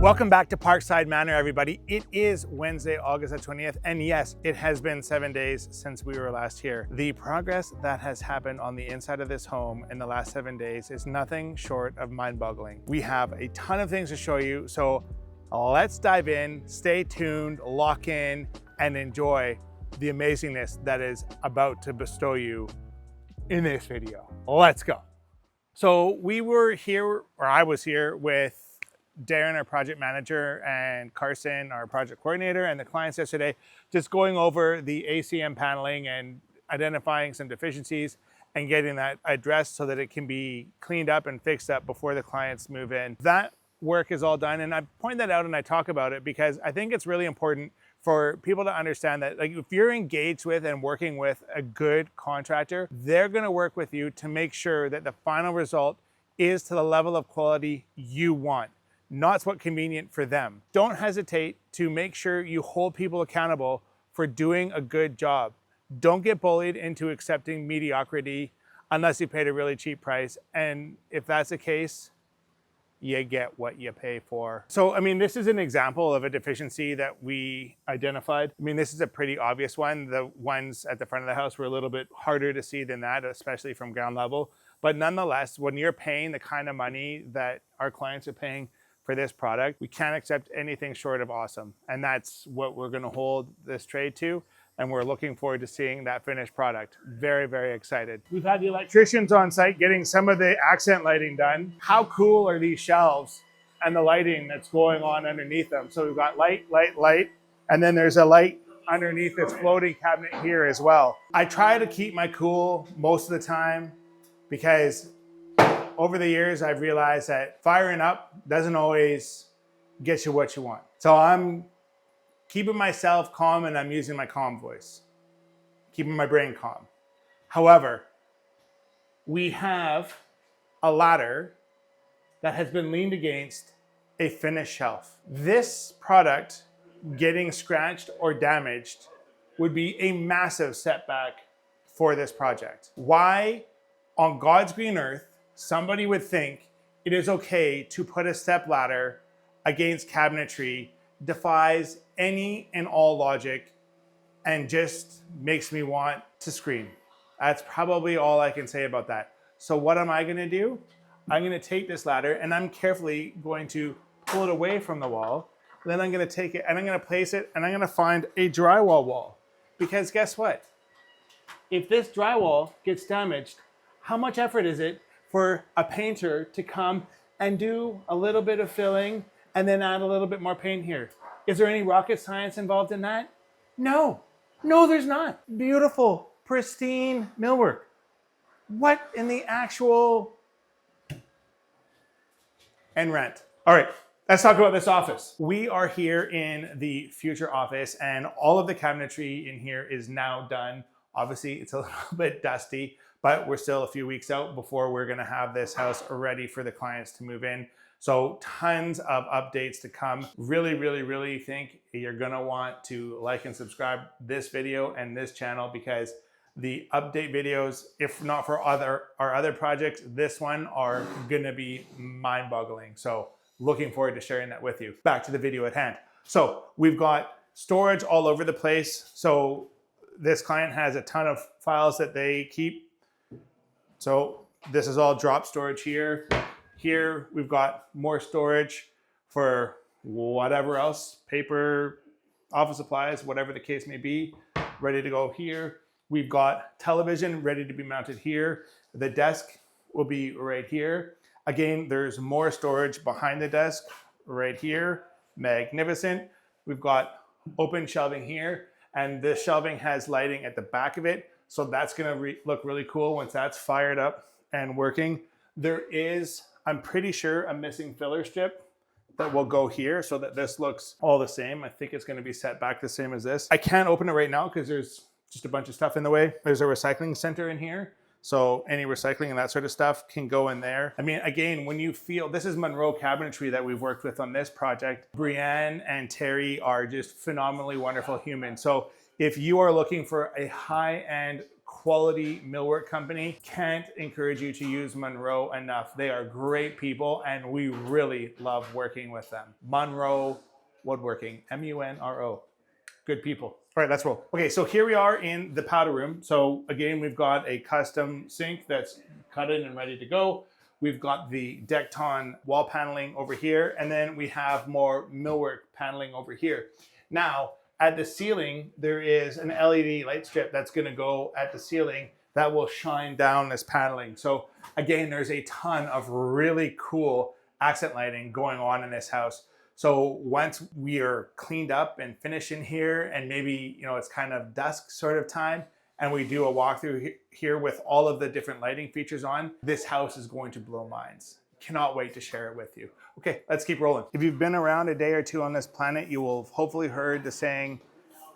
Welcome back to Parkside Manor, everybody. It is Wednesday, August the 20th, and yes, it has been 7 days since we were last here. The progress that has happened on the inside of this home in the last 7 days is nothing short of mind-boggling. We have a ton of things to show you, so let's dive in, stay tuned, lock in, and enjoy the amazingness that is about to bestow you in this video. Let's go. So we were here, or I was here with Darren, our project manager, and Carson, our project coordinator, and the clients yesterday, just going over the ACM paneling and identifying some deficiencies and getting that addressed so that it can be cleaned up and fixed up before the clients move in. That work is all done, and I point that out and I talk about it because I think it's really important for people to understand that, like, if you're engaged with and working with a good contractor, they're going to work with you to make sure that the final result is to the level of quality you want, not what's convenient for them. Don't hesitate to make sure you hold people accountable for doing a good job. Don't get bullied into accepting mediocrity unless you paid a really cheap price. And if that's the case, you get what you pay for. So, I mean, this is an example of a deficiency that we identified. I mean, this is a pretty obvious one. The ones at the front of the house were a little bit harder to see than that, especially from ground level. But nonetheless, when you're paying the kind of money that our clients are paying for this product, we can't accept anything short of awesome. And that's what we're gonna hold this trade to. And we're looking forward to seeing that finished product. Very, very excited. We've had the electricians on site getting some of the accent lighting done. How cool are these shelves and the lighting that's going on underneath them? So we've got light, light, light, and then there's a light underneath this floating cabinet here as well. I try to keep my cool most of the time because over the years, I've realized that firing up doesn't always get you what you want. So I'm keeping myself calm and I'm using my calm voice, keeping my brain calm. However, we have a ladder that has been leaned against a finished shelf. This product getting scratched or damaged would be a massive setback for this project. Why on God's green earth somebody would think it is okay to put a step ladder against cabinetry defies any and all logic and just makes me want to scream. That's probably all I can say about that. So what am I gonna do? I'm gonna take this ladder and I'm carefully going to pull it away from the wall. Then I'm gonna take it and I'm gonna place it and I'm gonna find a drywall wall. Because guess what? If this drywall gets damaged, how much effort is it for a painter to come and do a little bit of filling and then add a little bit more paint here? Is there any rocket science involved in that? No, there's not. Beautiful, pristine millwork. What in the actual and rent? All right, let's talk about this office. We are here in the future office and all of the cabinetry in here is now done. Obviously, it's a little bit dusty, but we're still a few weeks out before we're gonna have this house ready for the clients to move in. So tons of updates to come. Really, really, really think you're gonna want to like and subscribe this video and this channel because the update videos, if not for our other projects, this one are gonna be mind-boggling. So looking forward to sharing that with you. Back to the video at hand. So we've got storage all over the place. So this client has a ton of files that they keep. So this is all drop storage here. Here we've got more storage for whatever else, paper, office supplies, whatever the case may be, ready to go here. We've got television ready to be mounted here. The desk will be right here. Again, there's more storage behind the desk right here. Magnificent. We've got open shelving here, and this shelving has lighting at the back of it. So that's gonna look really cool once that's fired up and working. There is, I'm pretty sure, a missing filler strip that will go here so that this looks all the same. I think it's gonna be set back the same as this. I can't open it right now because there's just a bunch of stuff in the way. There's a recycling center in here. So any recycling and that sort of stuff can go in there. I mean, again, when you feel, this is Monroe Cabinetry that we've worked with on this project. Brienne and Terry are just phenomenally wonderful humans. So if you are looking for a high-end quality millwork company. Can't encourage you to use Monroe enough. They are great people and we really love working with them. Monroe Woodworking, M-U-N-R-O. Good people. All right, let's roll. Okay, so here we are in the powder room. So again, we've got a custom sink that's cut in and ready to go. We've got the Decton wall paneling over here, and then we have more millwork paneling over here. Now, at the ceiling, there is an LED light strip that's gonna go at the ceiling that will shine down this paneling. So again, there's a ton of really cool accent lighting going on in this house. So once we are cleaned up and finished in here, and maybe, you know, it's kind of dusk sort of time, and we do a walkthrough here with all of the different lighting features on, this house is going to blow minds. Cannot wait to share it with you. Okay, let's keep rolling. If you've been around a day or two on this planet, you will have hopefully heard the saying,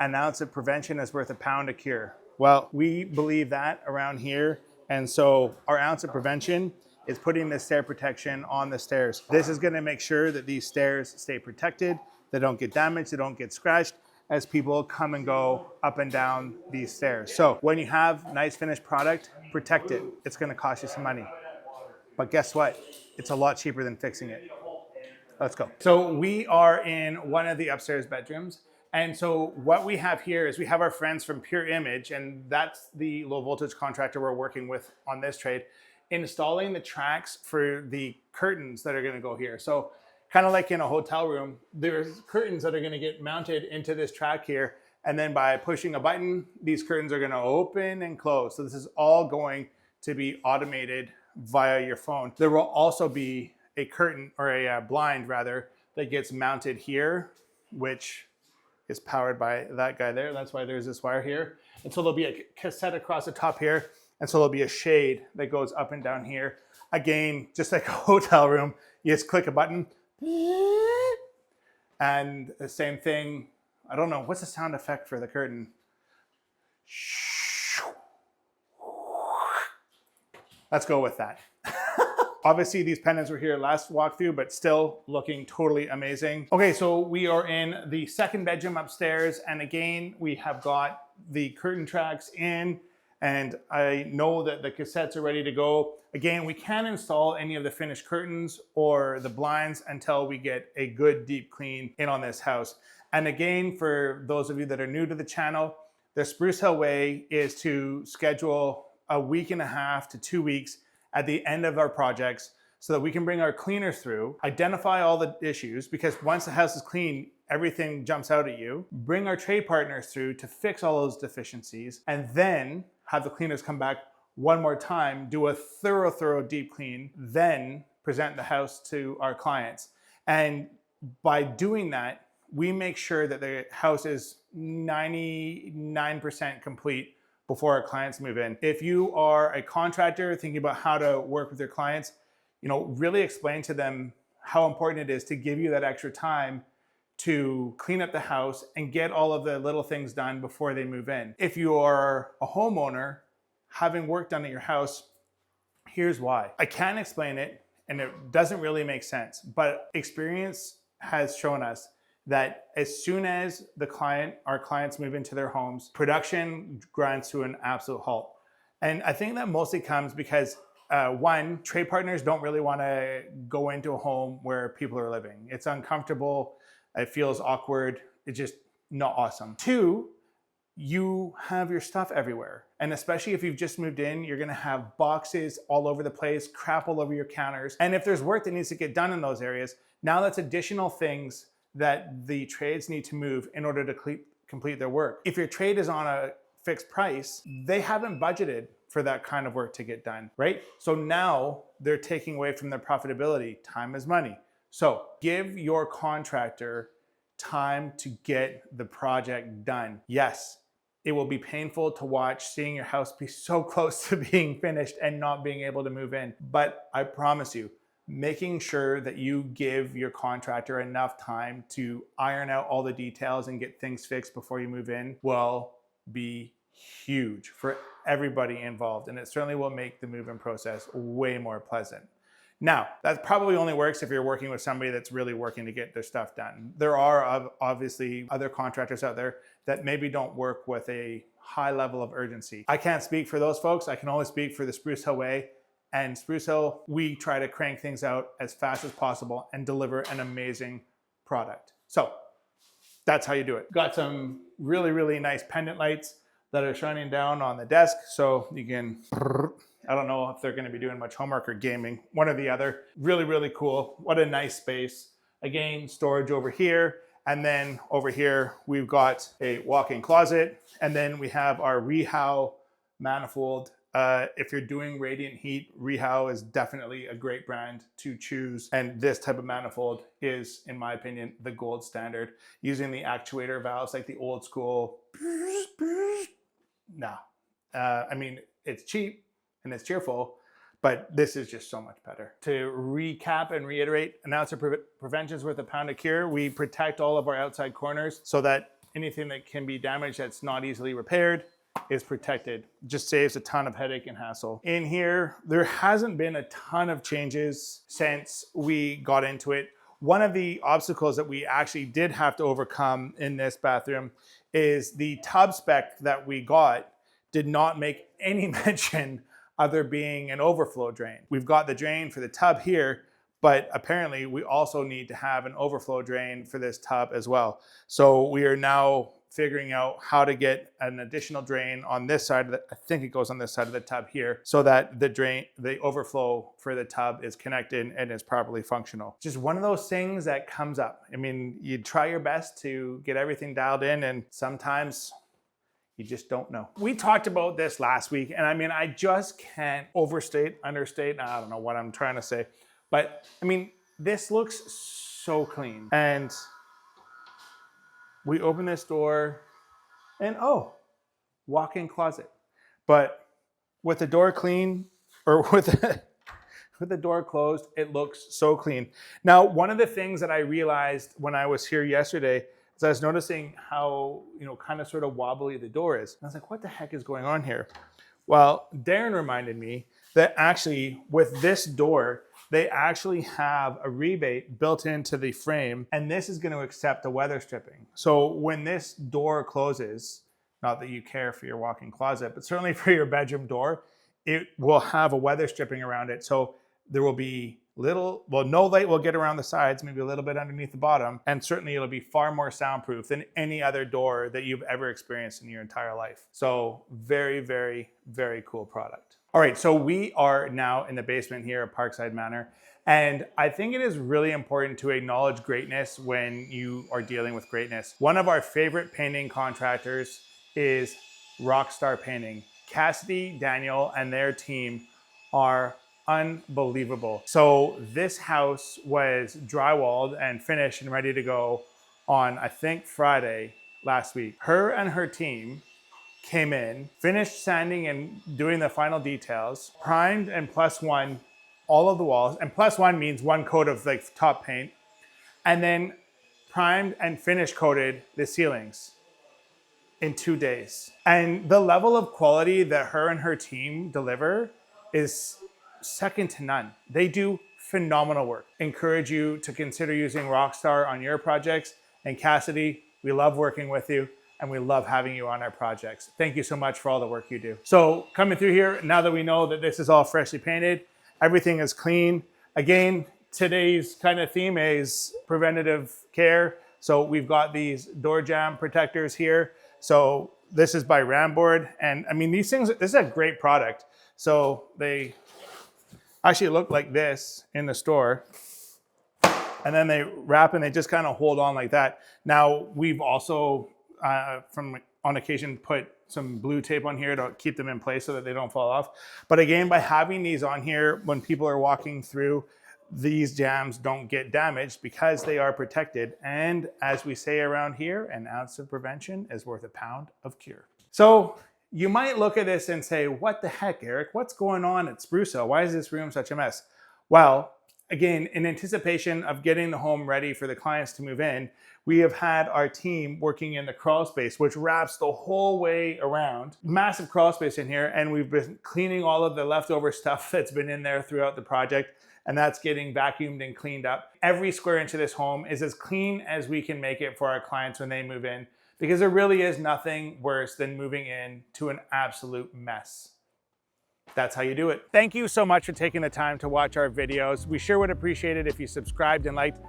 an ounce of prevention is worth a pound of cure. Well, we believe that around here. And so our ounce of prevention is putting the stair protection on the stairs. This is gonna make sure that these stairs stay protected, they don't get damaged, they don't get scratched as people come and go up and down these stairs. So when you have nice finished product, protect it. It's gonna cost you some money. But guess what? It's a lot cheaper than fixing it. Let's go. So we are in one of the upstairs bedrooms. And so what we have here is we have our friends from Pure Image, and that's the low voltage contractor we're working with on this trade, installing the tracks for the curtains that are gonna go here. So kind of like in a hotel room, there's curtains that are gonna get mounted into this track here. And then by pushing a button, these curtains are gonna open and close. So this is all going to be automated via your phone. There will also be a curtain, or a blind rather, that gets mounted here, which is powered by that guy there. That's why there's this wire here. And so there'll be a cassette across the top here. And so there'll be a shade that goes up and down here. Again, just like a hotel room, you just click a button. And the same thing, I don't know, what's the sound effect for the curtain? Let's go with that. Obviously, these pendants were here last walkthrough, but still looking totally amazing. Okay, so we are in the second bedroom upstairs. And again, we have got the curtain tracks in, and I know that the cassettes are ready to go. Again, we can't install any of the finished curtains or the blinds until we get a good deep clean in on this house. And again, for those of you that are new to the channel, the Sprucehill way is to schedule a week and a half to 2 weeks at the end of our projects so that we can bring our cleaners through, identify all the issues, because once the house is clean, everything jumps out at you, bring our trade partners through to fix all those deficiencies, and then have the cleaners come back one more time, do a thorough deep clean, then present the house to our clients. And by doing that, we make sure that the house is 99% complete before our clients move in. If you are a contractor thinking about how to work with your clients, you know, really explain to them how important it is to give you that extra time to clean up the house and get all of the little things done before they move in. If you are a homeowner having work done at your house, here's why. I can't explain it and it doesn't really make sense, but experience has shown us that as soon as our clients move into their homes, production grinds to an absolute halt. And I think that mostly comes because one, trade partners don't really want to go into a home where people are living. It's uncomfortable, it feels awkward, it's just not awesome. Two, you have your stuff everywhere. And especially if you've just moved in, you're gonna have boxes all over the place, crap all over your counters. And if there's work that needs to get done in those areas, now that's additional things that the trades need to move in order to complete their work. If your trade is on a fixed price, they haven't budgeted for that kind of work to get done, right? So now they're taking away from their profitability. Time is money. So give your contractor time to get the project done. Yes, it will be painful to watch seeing your house be so close to being finished and not being able to move in. But I promise you, making sure that you give your contractor enough time to iron out all the details and get things fixed before you move in will be huge for everybody involved. And it certainly will make the move-in process way more pleasant. Now, that probably only works if you're working with somebody that's really working to get their stuff done. There are obviously other contractors out there that maybe don't work with a high level of urgency. I can't speak for those folks. I can only speak for the Sprucehill way. And Sprucehill, we try to crank things out as fast as possible and deliver an amazing product. So that's how you do it. Got some really, really nice pendant lights that are shining down on the desk. So you can, I don't know if they're gonna be doing much homework or gaming, one or the other. Really, really cool. What a nice space. Again, storage over here. And then over here, we've got a walk-in closet. And then we have our Rehow manifold. If you're doing radiant heat, Rehow is definitely a great brand to choose. And this type of manifold is, in my opinion, the gold standard. Using the actuator valves like the old school, no. I mean, it's cheap and it's cheerful, but this is just so much better. To recap and reiterate, an ounce of prevention is worth a pound of cure. We protect all of our outside corners so that anything that can be damaged that's not easily repaired is protected. Just saves a ton of headache and hassle. In here, there hasn't been a ton of changes since we got into it. One of the obstacles that we actually did have to overcome in this bathroom is the tub spec that we got did not make any mention of there being an overflow drain. We've got the drain for the tub here, but apparently we also need to have an overflow drain for this tub as well. So we are now figuring out how to get an additional drain on this side of the, I think it goes on this side of the tub here, so that the overflow for the tub is connected and is properly functional. Just one of those things that comes up. I mean, you try your best to get everything dialed in, and sometimes you just don't know. We talked about this last week, and I mean, I just can't understate, I don't know what I'm trying to say, but I mean, this looks so clean. And we open this door and oh, walk-in closet. But with the door clean, or with the door closed, it looks so clean. Now, one of the things that I realized when I was here yesterday is I was noticing how, kind of sort of wobbly the door is. And I was like, what the heck is going on here? Well, Darren reminded me that actually with this door, they actually have a rebate built into the frame, and this is going to accept the weather stripping. So when this door closes, not that you care for your walk-in closet, but certainly for your bedroom door, it will have a weather stripping around it. So there will be no light will get around the sides, maybe a little bit underneath the bottom, and certainly it'll be far more soundproof than any other door that you've ever experienced in your entire life. So very, very, very cool product. All right, so we are now in the basement here at Parkside Manor, and I think it is really important to acknowledge greatness when you are dealing with greatness. One of our favorite painting contractors is Rockstar Painting. Cassidy, Daniel, and their team are unbelievable. So this house was drywalled and finished and ready to go on, I think, Friday last week. Her and her team came in, finished sanding and doing the final details, primed and +1 all of the walls, and +1 means one coat of like top paint, and then primed and finish coated the ceilings in 2 days. And the level of quality that her and her team deliver is second to none. They do phenomenal work. Encourage you to consider using Rockstar on your projects. And Cassidy, we love working with you and we love having you on our projects. Thank you so much for all the work you do. So coming through here, now that we know that this is all freshly painted, everything is clean. Again, today's kind of theme is preventative care. So we've got these door jamb protectors here. So this is by Ramboard. And I mean, these things, this is a great product. So they actually look like this in the store, and then they wrap and they just kind of hold on like that. Now we've also, on occasion, put some blue tape on here to keep them in place so that they don't fall off. But again, by having these on here, when people are walking through, these jambs don't get damaged because they are protected. And as we say around here, an ounce of prevention is worth a pound of cure. So you might look at this and say, what the heck, Eric? What's going on at Sprucehill? Why is this room such a mess? Well, again, in anticipation of getting the home ready for the clients to move in, we have had our team working in the crawl space, which wraps the whole way around. Massive crawl space in here, and we've been cleaning all of the leftover stuff that's been in there throughout the project, and that's getting vacuumed and cleaned up. Every square inch of this home is as clean as we can make it for our clients when they move in, because there really is nothing worse than moving into an absolute mess. That's how you do it. Thank you so much for taking the time to watch our videos. We sure would appreciate it if you subscribed and liked.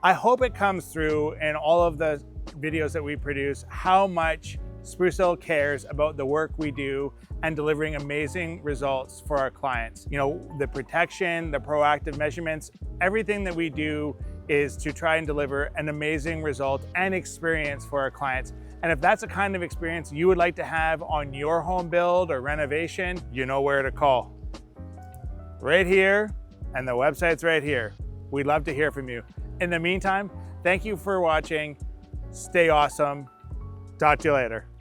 I hope it comes through in all of the videos that we produce how much Sprucehill cares about the work we do and delivering amazing results for our clients. You know, the protection, the proactive measurements, everything that we do is to try and deliver an amazing result and experience for our clients. And if that's the kind of experience you would like to have on your home build or renovation, you know where to call. Right here, and the website's right here. We'd love to hear from you. In the meantime, thank you for watching. Stay awesome. Talk to you later.